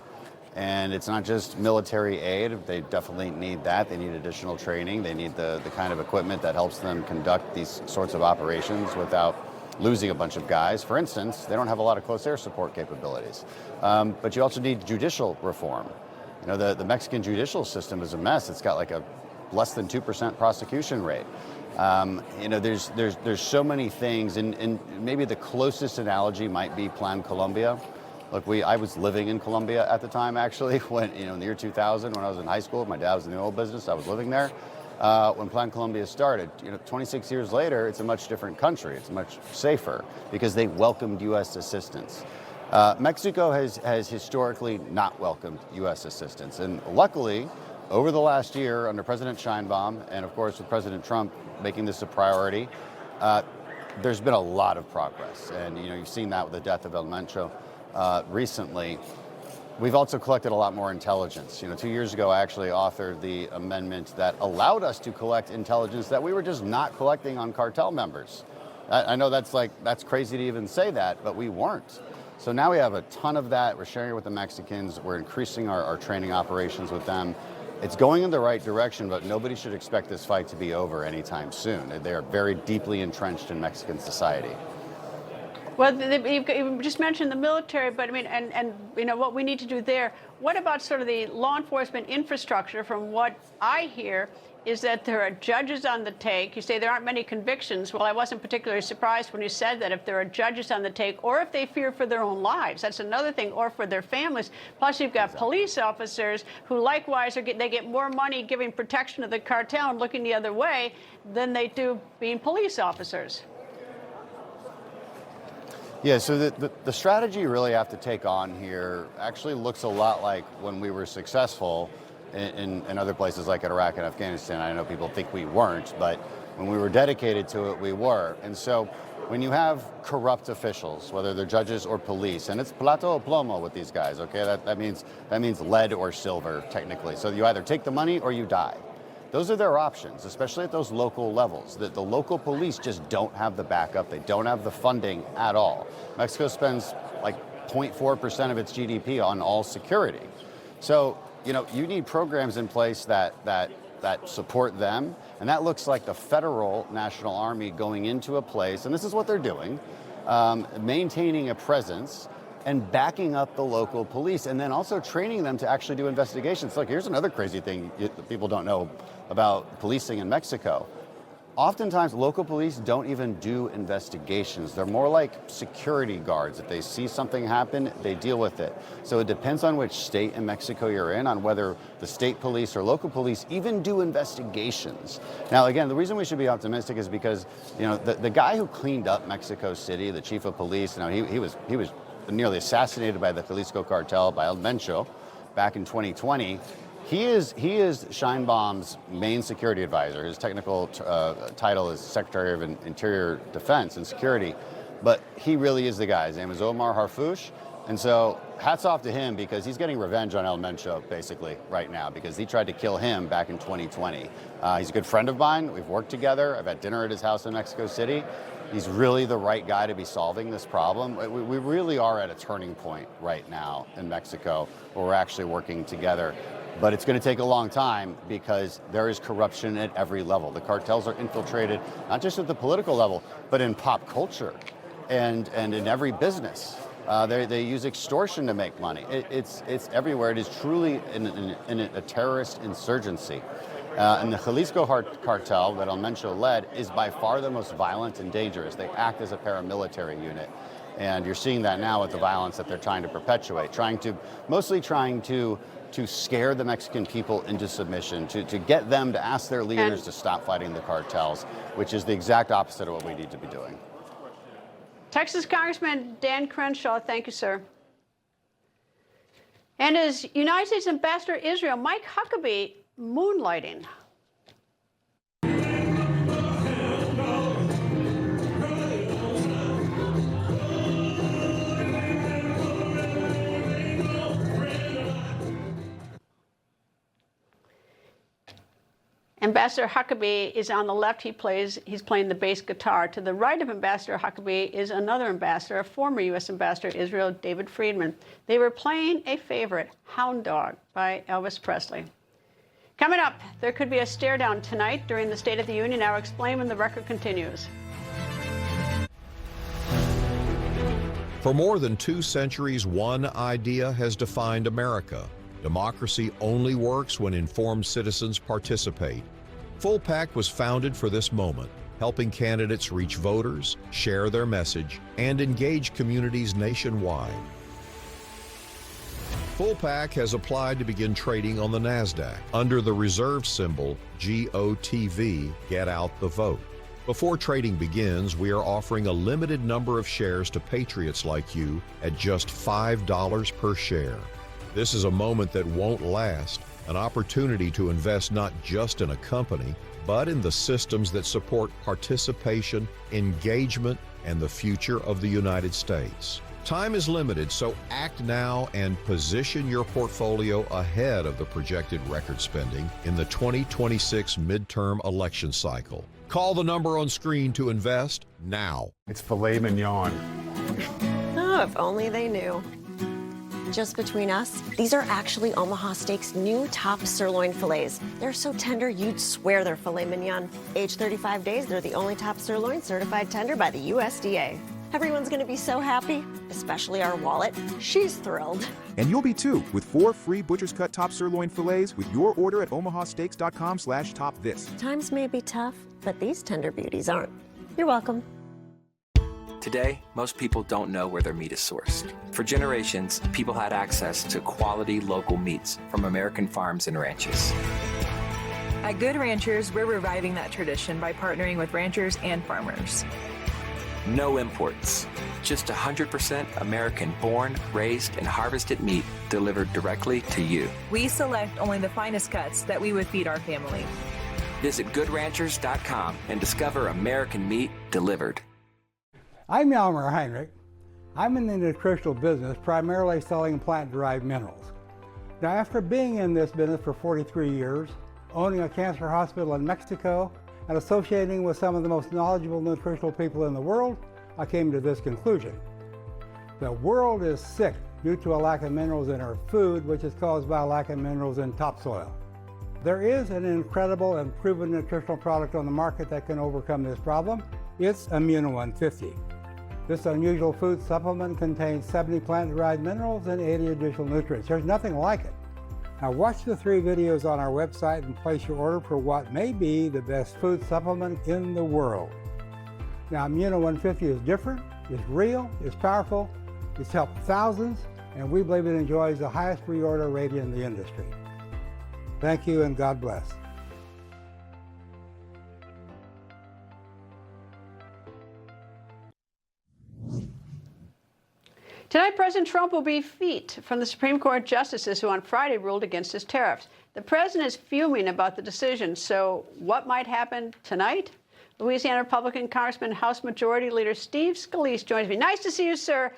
And it's not just military aid. They definitely need that. They need additional training. They need the kind of equipment that helps them conduct these sorts of operations without losing a bunch of guys. For instance, they don't have a lot of close air support capabilities. But you also need judicial reform. You know, the Mexican judicial system is a mess. It's got like a less than 2% prosecution rate. You know, there's so many things, and maybe the closest analogy might be Plan Colombia. Look, I was living in Colombia at the time, actually, when, you know, in the year 2000, when I was in high school. My dad was in the oil business. I was living there when Plan Colombia started. You know, 26 years later, it's a much different country. It's much safer because they welcomed U.S. assistance. Mexico has historically not welcomed U.S. assistance, and luckily, over the last year, under President Sheinbaum, and of course with President Trump making this a priority, there's been a lot of progress. And you know, you've seen that with the death of El Mencho recently. We've also collected a lot more intelligence. You know, 2 years ago, I actually authored the amendment that allowed us to collect intelligence that we were just not collecting on cartel members. I know that's crazy to even say that, but we weren't. So now we have a ton of that. We're sharing it with the Mexicans. We're increasing our training operations with them. It's going in the right direction, but nobody should expect this fight to be over anytime soon. They are very deeply entrenched in Mexican society. Well, you just mentioned the military, but I mean, and you know what we need to do there. What about sort of the law enforcement infrastructure? From what I hear, is that there are judges on the take. You say there aren't many convictions. Well, I wasn't particularly surprised when you said that. If there are judges on the take, or if they fear for their own lives, that's another thing, or for their families. Plus, you've got police officers who likewise they get more money giving protection to the cartel and looking the other way than they do being police officers. Yeah, so the strategy you really have to take on here actually looks a lot like when we were successful in other places like Iraq and Afghanistan. I know people think we weren't, but when we were dedicated to it, we were. And so when you have corrupt officials, whether they're judges or police, and it's plato o plomo with these guys, okay? That means lead or silver, technically. So you either take the money or you die. Those are their options, especially at those local levels. The local police just don't have the backup. They don't have the funding at all. Mexico spends like 0.4% of its GDP on all security. So, you know, you need programs in place that support them. And that looks like the federal National Army going into a place, and this is what they're doing, maintaining a presence and backing up the local police, and then also training them to actually do investigations. Look, here's another crazy thing that people don't know about policing in Mexico. Oftentimes, local police don't even do investigations. They're more like security guards. If they see something happen, they deal with it. So it depends on which state in Mexico you're in, on whether the state police or local police even do investigations. Now, again, the reason we should be optimistic is because, you know, the guy who cleaned up Mexico City, the chief of police, you know, he was nearly assassinated by the Jalisco cartel, by El Mencho, back in 2020. He is Sheinbaum's main security advisor. His technical title is Secretary of Interior Defense and Security, but he really is the guy. His name is Omar Harfouch, and so hats off to him because he's getting revenge on El Mencho basically right now because he tried to kill him back in 2020. He's a good friend of mine. We've worked together. I've had dinner at his house in Mexico City. He's really the right guy to be solving this problem. We really are at a turning point right now in Mexico where we're actually working together. But it's going to take a long time because there is corruption at every level. The cartels are infiltrated, not just at the political level, but in pop culture and in every business. They use extortion to make money. It's everywhere. It is truly a terrorist insurgency. And the Jalisco cartel that El Mencho led is by far the most violent and dangerous. They act as a paramilitary unit. And you're seeing that now with the violence that they're trying to perpetuate, mostly trying to scare the Mexican people into submission, to get them to ask their leaders to stop fighting the cartels, which is the exact opposite of what we need to be doing. Texas Congressman Dan Crenshaw, thank you, sir. And as United States Ambassador to Israel, Mike Huckabee, moonlighting. Ambassador Huckabee is on the left. He's playing the bass guitar. To the right of Ambassador Huckabee is another ambassador, a former U.S. ambassador to Israel, David Friedman. They were playing a favorite, Hound Dog by Elvis Presley. Coming up, there could be a stare down tonight during the State of the Union. I'll explain when the record continues. For more than 2 centuries, one idea has defined America. Democracy only works when informed citizens participate. Full PAC was founded for this moment, helping candidates reach voters, share their message, and engage communities nationwide. Full PAC has applied to begin trading on the NASDAQ under the reserve symbol GOTV, Get Out the Vote. Before trading begins, we are offering a limited number of shares to patriots like you at just $5 per share. This is a moment that won't last, an opportunity to invest not just in a company, but in the systems that support participation, engagement, and the future of the United States. Time is limited, so act now and position your portfolio ahead of the projected record spending in the 2026 midterm election cycle. Call the number on screen to invest now. It's filet mignon. Oh, if only they knew. Just between us, these are actually Omaha Steaks' new top sirloin fillets. They're so tender, you'd swear they're filet mignon. Aged 35 days, they're the only top sirloin certified tender by the USDA. Everyone's gonna be so happy, especially our wallet. She's thrilled. And you'll be too, with 4 free Butcher's Cut top sirloin fillets with your order at omahasteaks.com/topthis. Times may be tough, but these tender beauties aren't. You're welcome. Today, most people don't know where their meat is sourced. For generations, people had access to quality local meats from American farms and ranches. At Good Ranchers, we're reviving that tradition by partnering with ranchers and farmers. No imports. Just 100% American-born, raised, and harvested meat delivered directly to you. We select only the finest cuts that we would feed our family. Visit goodranchers.com and discover American meat delivered. I'm Yalmer Heinrich. I'm in the nutritional business, primarily selling plant-derived minerals. Now, after being in this business for 43 years, owning a cancer hospital in Mexico, and associating with some of the most knowledgeable nutritional people in the world, I came to this conclusion. The world is sick due to a lack of minerals in our food, which is caused by a lack of minerals in topsoil. There is an incredible and proven nutritional product on the market that can overcome this problem. It's Immuno 150. This unusual food supplement contains 70 plant-derived minerals and 80 additional nutrients. There's nothing like it. Now watch the 3 videos on our website and place your order for what may be the best food supplement in the world. Now Immuno 150 is different, it's real, it's powerful, it's helped thousands, and we believe it enjoys the highest reorder rate in the industry. Thank you and God bless. Tonight, President Trump will be feet from the Supreme Court justices who on Friday ruled against his tariffs. The president is fuming about the decision, so what might happen tonight? Louisiana Republican Congressman House Majority Leader Steve Scalise joins me. Nice to see you, sir.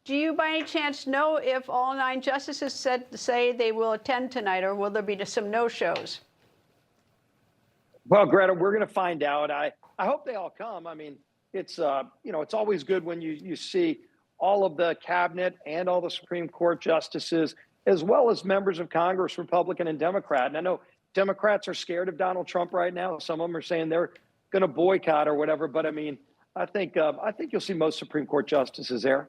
Do you by any chance know if all 9 justices say they will attend tonight, or will there be just some no-shows? Well, Greta, we're going to find out. I hope they all come. I mean, it's it's always good when you see all of the cabinet and all the Supreme Court justices, as well as members of Congress, Republican and Democrat. And I know Democrats are scared of Donald Trump right now. Some of them are saying they're going to boycott or whatever. But I mean, I think you'll see most Supreme Court justices there.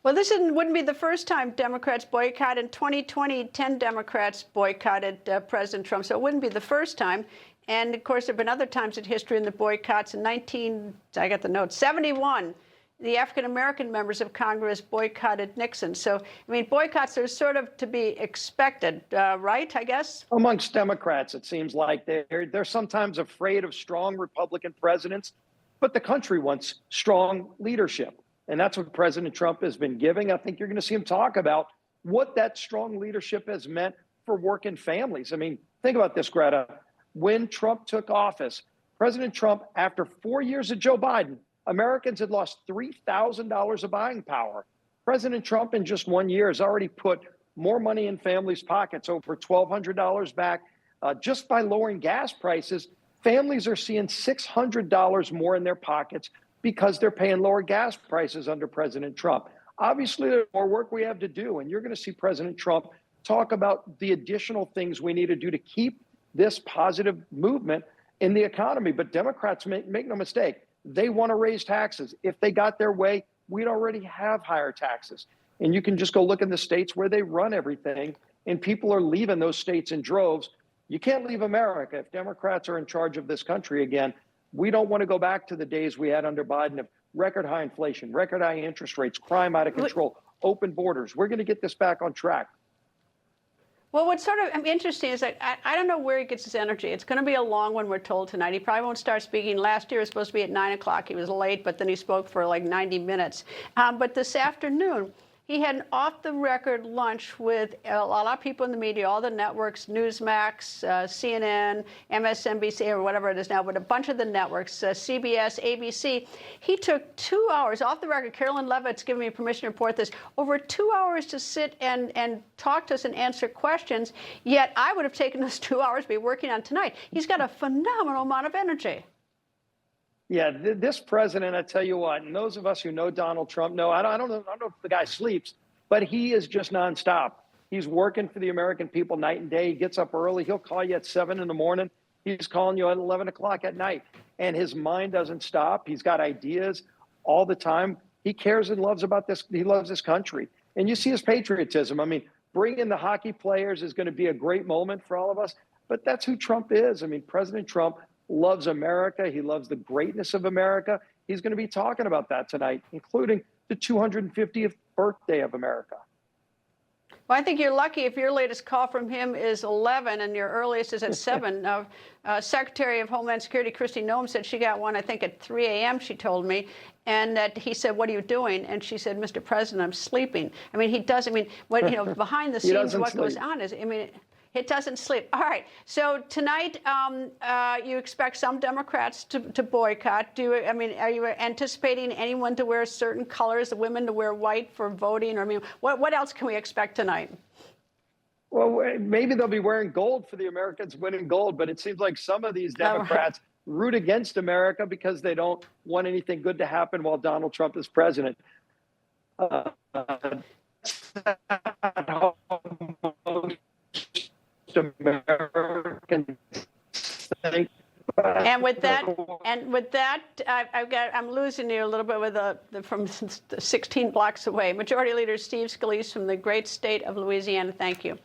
Well, this wouldn't be the first time Democrats boycott. In 2020, 10 Democrats boycotted President Trump, so it wouldn't be the first time. And of course, there have been other times in history in the boycotts. In 1971, the African-American members of Congress boycotted Nixon. So, I mean, boycotts are sort of to be expected, right, I guess? Amongst Democrats, it seems like they're sometimes afraid of strong Republican presidents, but the country wants strong leadership. And that's what President Trump has been giving. I think you're going to see him talk about what that strong leadership has meant for working families. I mean, think about this, Greta. When Trump took office, President Trump, after 4 years of Joe Biden, Americans had lost $3,000 of buying power. President Trump, in just 1 year, has already put more money in families' pockets, over $1,200 back Just by lowering gas prices, families are seeing $600 more in their pockets because they're paying lower gas prices under President Trump. Obviously, there's more work we have to do, and you're going to see President Trump talk about the additional things we need to do to keep this positive movement in the economy. But Democrats, make no mistake, they want to raise taxes. If they got their way, we'd already have higher taxes. And you can just go look in the states where they run everything, and people are leaving those states in droves. You can't leave America. If Democrats are in charge of this country again, we don't want to go back to the days we had under Biden of record high inflation, record high interest rates, crime out of control, open borders. We're going to get this back on track. Well, what's sort of interesting is that I don't know where he gets his energy. It's going to be a long one, we're told tonight. He probably won't start speaking. Last year it was supposed to be at 9 o'clock. He was late, but then he spoke for like 90 minutes. But this afternoon, he had an off-the-record lunch with a lot of people in the media, all the networks, Newsmax, CNN, MSNBC, or whatever it is now, but a bunch of the networks, CBS, ABC. He took 2 hours, off the record, Carolyn Levitt's given me permission to report this, over 2 hours to sit and talk to us and answer questions, yet I would have taken those 2 hours to be working on tonight. He's got a phenomenal amount of energy. Yeah, this president, I tell you what, and those of us who know Donald Trump know, I don't know if the guy sleeps, but he is just nonstop. He's working for the American people night and day. He gets up early. He'll call you at 7 in the morning. He's calling you at 11 o'clock at night. And his mind doesn't stop. He's got ideas all the time. He cares and loves about this. He loves this country. And you see his patriotism. I mean, bringing the hockey players is going to be a great moment for all of us. But that's who Trump is. I mean, President Trump loves America. He loves the greatness of America. He's going to be talking about that tonight, including the 250th birthday of America. Well, I think you're lucky if your latest call from him is 11 and your earliest is at 7. Secretary of Homeland Security Kristi Noem said she got one, I think, at 3 a.m., she told me, and that he said, "What are you doing?" And she said, "Mr. President, I'm sleeping." I mean, he does. I mean, what, you know, behind the scenes, what goes on is, I mean, it doesn't sleep. All right. So tonight, you expect some Democrats to boycott. Are you anticipating anyone to wear certain colors, the women to wear white for voting? Or I mean, what else can we expect tonight? Well, maybe they'll be wearing gold for the Americans winning gold, but it seems like some of these Democrats root against America because they don't want anything good to happen while Donald Trump is president. American think. And with that, I'm losing you a little bit with from 16 blocks away. Majority Leader Steve Scalise from the great state of Louisiana. Thank you.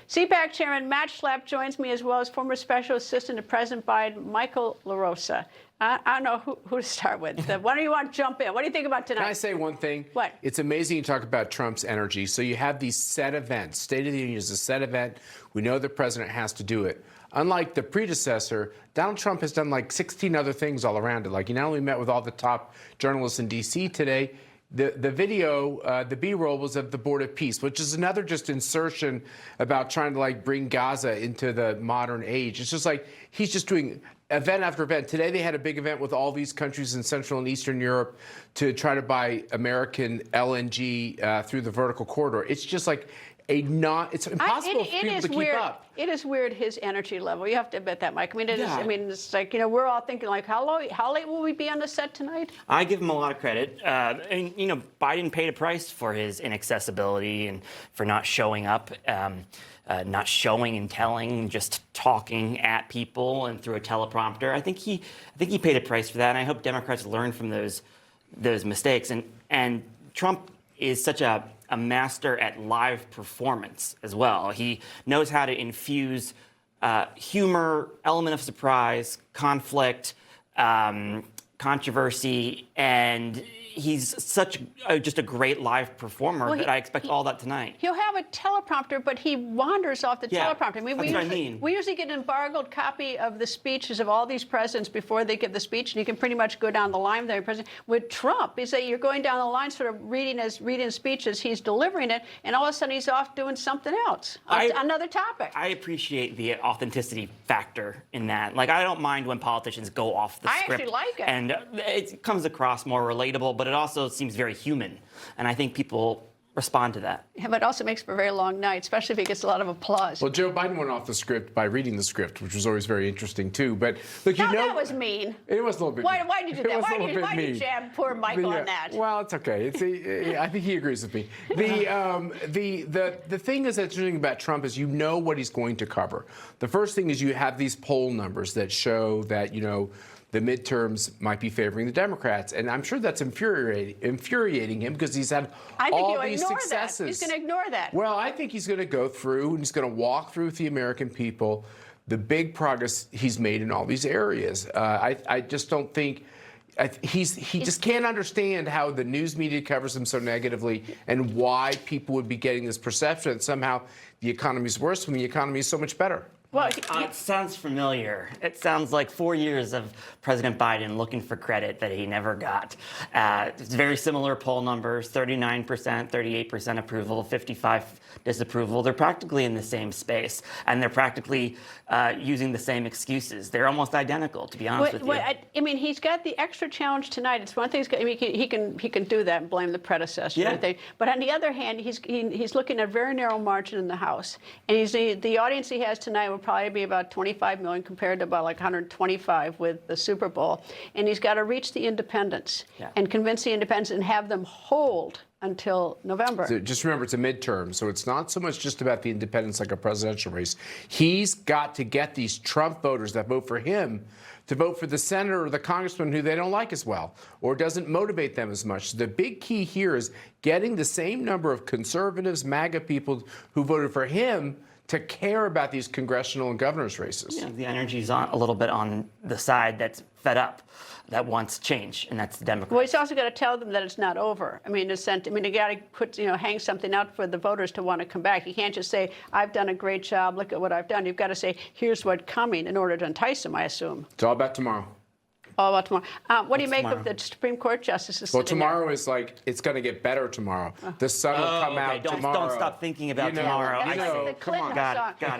CPAC Chairman Matt Schlapp joins me, as well as former Special Assistant to President Biden, Michael LaRosa. I don't know who to start with. Why don't you want to jump in? What do you think about tonight? Can I say one thing? What? It's amazing you talk about Trump's energy. So you have these set events. State of the Union is a set event. We know the president has to do it. Unlike the predecessor, Donald Trump has done like 16 other things all around it. Like he not only met with all the top journalists in D.C. today, the video, the B-roll was of the Board of Peace, which is another just insertion about trying to like bring Gaza into the modern age. It's just like he's just doing event after event. Today they had a big event with all these countries in Central and Eastern Europe to try to buy American LNG through the vertical corridor. It's just like it's impossible for people to keep up. It is weird, his energy level. You have to admit that, Mike. I mean, it's like, you know, we're all thinking like, how late will we be on the set tonight? I give him a lot of credit. And, you know, Biden paid a price for his inaccessibility and for not showing up, not showing and telling, just talking at people and through a teleprompter. I think he paid a price for that, and I hope Democrats learn from those mistakes. And Trump is such a master at live performance as well. He knows how to infuse humor, element of surprise, conflict, controversy, and he's just a great live performer that I expect all that tonight. He'll have a teleprompter, but he wanders off the teleprompter. I mean, that's what I mean. We usually get an embargoed copy of the speeches of all these presidents before they give the speech, and you can pretty much go down the line with every president. With Trump, is that you're going down the line, sort of reading speeches, he's delivering it, and all of a sudden he's off doing something else, another topic. I appreciate the authenticity factor in that. Like, I don't mind when politicians go off the script. I actually like it. And it comes across more relatable, but it also seems very human. And I think people respond to that. Yeah, but it also makes for a very long night, especially if he gets a lot of applause. Well, Joe Biden went off the script by reading the script, which was always very interesting, too. But look, no, that was mean. It was a little bit Why mean. did you do that? Why did you mean. jab poor Michael on that? Well, it's okay. I think he agrees with me. The thing that's interesting about Trump is you know what he's going to cover. The first thing is you have these poll numbers that show that, the midterms might be favoring the Democrats, and I'm sure that's infuriating him because he's had all these successes. He's going to ignore that. Well, I think he's going to go through and he's going to walk through with the American people the big progress he's made in all these areas. I just don't think he just can't understand how the news media covers him so negatively and why people would be getting this perception that somehow the economy's worse when the economy is so much better. Well, it sounds familiar. It sounds like 4 years of President Biden looking for credit that he never got. It's very similar poll numbers, 39%, 38% approval, 55% disapproval. They're practically in the same space, and they're practically using the same excuses. They're almost identical, to be honest with you. I mean, he's got the extra challenge tonight. It's one thing. He can do that and blame the predecessor. Yeah. But on the other hand, he's looking at a very narrow margin in the House, and the audience he has tonight will probably be about 25 million compared to about like 125 with the Super Bowl. And he's got to reach the independents and convince the independents and have them hold until November. So just remember, it's a midterm, so it's not so much just about the independents like a presidential race. He's got to get these Trump voters that vote for him to vote for the senator or the congressman who they don't like as well or doesn't motivate them as much. So the big key here is getting the same number of conservatives, MAGA people who voted for him to care about these congressional and governor's races. Yeah, the energy's a little bit on the side that's fed up, that wants change, and that's the Democrats. Well, he's also got to tell them that it's not over. I mean, you got to put, hang something out for the voters to want to come back. You can't just say, "I've done a great job. Look at what I've done." You've got to say, "Here's what's coming," in order to entice them, I assume. It's all about tomorrow. All about tomorrow. What do you make of the Supreme Court justices? Well, tomorrow is like, it's going to get better tomorrow. The sun will come out tomorrow. Don't stop thinking about tomorrow. Come on.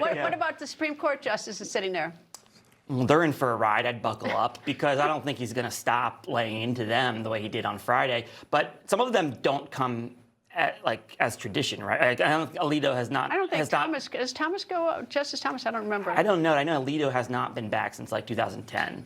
What about the Supreme Court justices sitting there? Well, they're in for a ride. I'd buckle up because I don't think he's going to stop laying into them the way he did on Friday. But some of them don't come as tradition, right? Alito has not. I don't think does Thomas go? Justice Thomas, I don't remember. I don't know. I know Alito has not been back since like 2010.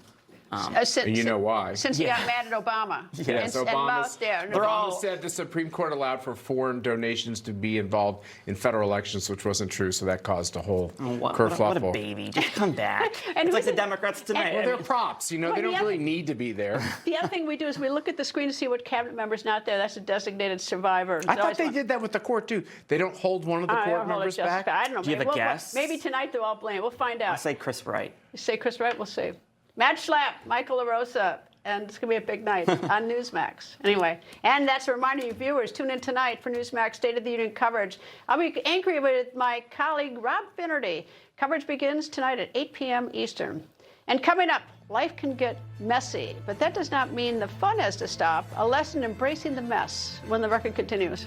And you know why? Since he got mad at Obama. Yes, Obama said the Supreme Court allowed for foreign donations to be involved in federal elections, which wasn't true, so that caused a whole kerfuffle. What a baby. Just come back. It's like the Democrats tonight. Well, they're props. They don't really need to be there. The other thing we do is we look at the screen to see what cabinet member's not there. That's a designated survivor. I thought they did that with the court, too. They don't hold one of the court members back? I don't know. Do you have a guess? Maybe tonight they'll all blame. We'll find out. I'll say Chris Wright. You say Chris Wright? We'll see. Matt Schlapp, Michael LaRosa, and it's going to be a big night on Newsmax. Anyway, and that's a reminder you viewers, tune in tonight for Newsmax State of the Union coverage. I'll be anchoring with my colleague Rob Finnerty. Coverage begins tonight at 8 p.m. Eastern. And coming up, life can get messy, but that does not mean the fun has to stop. A lesson embracing the mess when the record continues.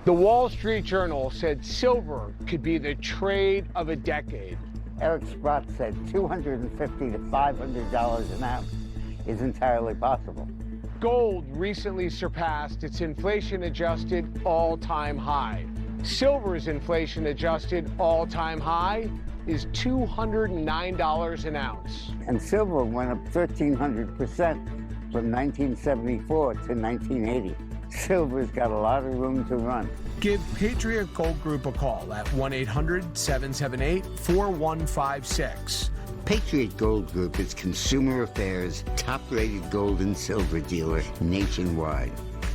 The Wall Street Journal said silver could be the trade of a decade. Eric Sprott said $250 to $500 an ounce is entirely possible. Gold recently surpassed its inflation-adjusted all-time high. Silver's inflation-adjusted all-time high is $209 an ounce. And silver went up 1,300% from 1974 to 1980. Silver's got a lot of room to run. Give Patriot Gold Group a call at 1-800-778-4156. Patriot Gold Group is Consumer Affairs' top-rated gold and silver dealer nationwide.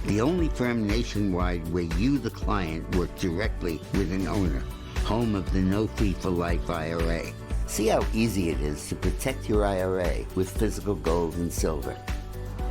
The only firm nationwide where you, the client, work directly with an owner. Home of the No Fee for Life IRA. See how easy it is to protect your IRA with physical gold and silver.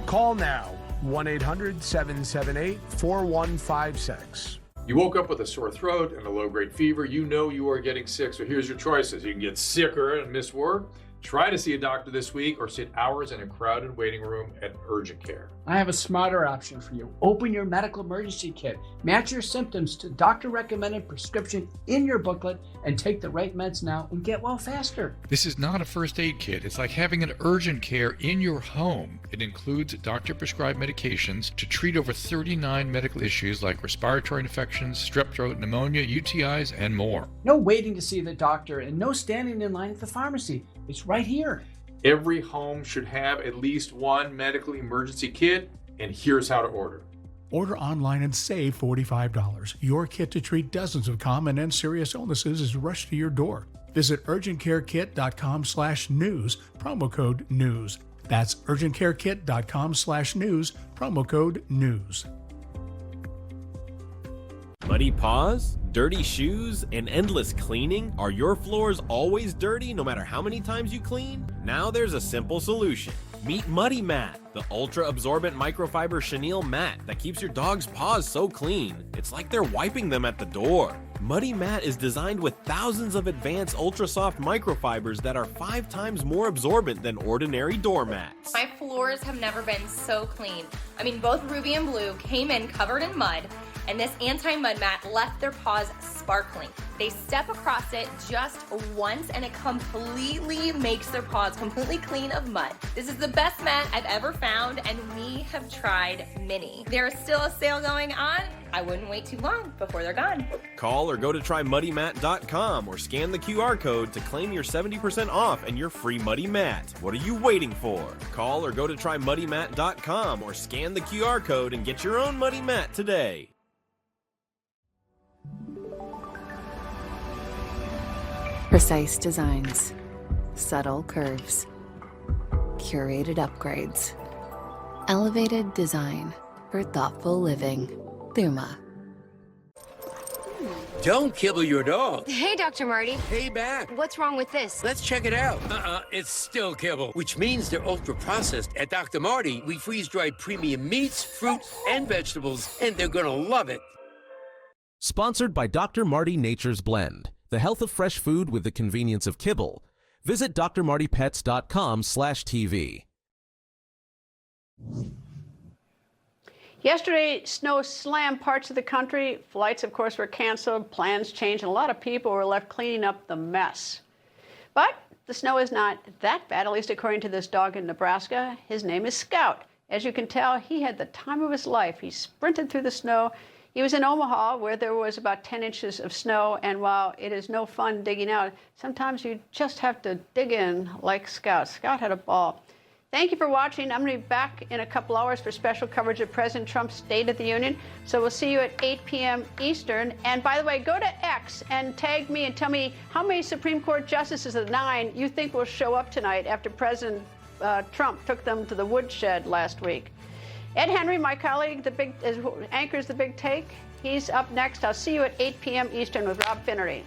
Call now. 1-800-778-4156. You woke up with a sore throat and a low-grade fever. You know you are getting sick, so here's your choices. You can get sicker and miss work. Try to see a doctor this week or sit hours in a crowded waiting room at urgent care. I have a smarter option for you. Open your medical emergency kit. Match your symptoms to doctor-recommended prescription in your booklet and take the right meds now and get well faster. This is not a first aid kit. It's like having an urgent care in your home. It includes doctor-prescribed medications to treat over 39 medical issues like respiratory infections, strep throat, pneumonia, UTIs, and more. No waiting to see the doctor and no standing in line at the pharmacy. It's right here. Every home should have at least one medical emergency kit, and here's how to order. Order online and save $45. Your kit to treat dozens of common and serious illnesses is rushed to your door. Visit urgentcarekit.com/news, promo code NEWS. That's urgentcarekit.com/news, promo code NEWS. Muddy paws, dirty shoes, and endless cleaning? Are your floors always dirty no matter how many times you clean? Now there's a simple solution. Meet Muddy Mat, the ultra-absorbent microfiber chenille mat that keeps your dog's paws so clean, it's like they're wiping them at the door. Muddy Mat is designed with thousands of advanced ultra-soft microfibers that are 5 times more absorbent than ordinary doormats. My floors have never been so clean. I mean, both Ruby and Blue came in covered in mud, and this anti-mud mat left their paws sparkling. They step across it just once and it completely makes their paws completely clean of mud. This is the best mat I've ever found, and we have tried many. There is still a sale going on. I wouldn't wait too long before they're gone. Call or go to trymuddymat.com or scan the QR code to claim your 70% off and your free Muddy Mat. What are you waiting for? Call or go to trymuddymat.com or scan the QR code and get your own Muddy Mat today. Precise designs, subtle curves, curated upgrades, elevated design for thoughtful living. Thuma. Don't kibble your dog. Hey, Dr. Marty. Hey, back. What's wrong with this? Let's check it out. It's still kibble, which means they're ultra-processed. At Dr. Marty, we freeze-dry premium meats, fruits, and vegetables, and they're gonna love it. Sponsored by Dr. Marty Nature's Blend, the health of fresh food with the convenience of kibble. Visit drmartypets.com/TV. Yesterday, snow slammed parts of the country. Flights, of course, were canceled, plans changed, and a lot of people were left cleaning up the mess. But the snow is not that bad, at least according to this dog in Nebraska. His name is Scout. As you can tell, he had the time of his life. He sprinted through the snow. He was in Omaha, where there was about 10 inches of snow, and while it is no fun digging out, sometimes you just have to dig in like Scout. Scout had a ball. Thank you for watching. I'm going to be back in a couple hours for special coverage of President Trump's State of the Union. So we'll see you at 8 p.m. Eastern. And by the way, go to X and tag me and tell me how many Supreme Court justices of 9 you think will show up tonight after President Trump took them to the woodshed last week. Ed Henry, my colleague, anchors The Big Take. He's up next. I'll see you at 8 p.m. Eastern with Rob Finnery.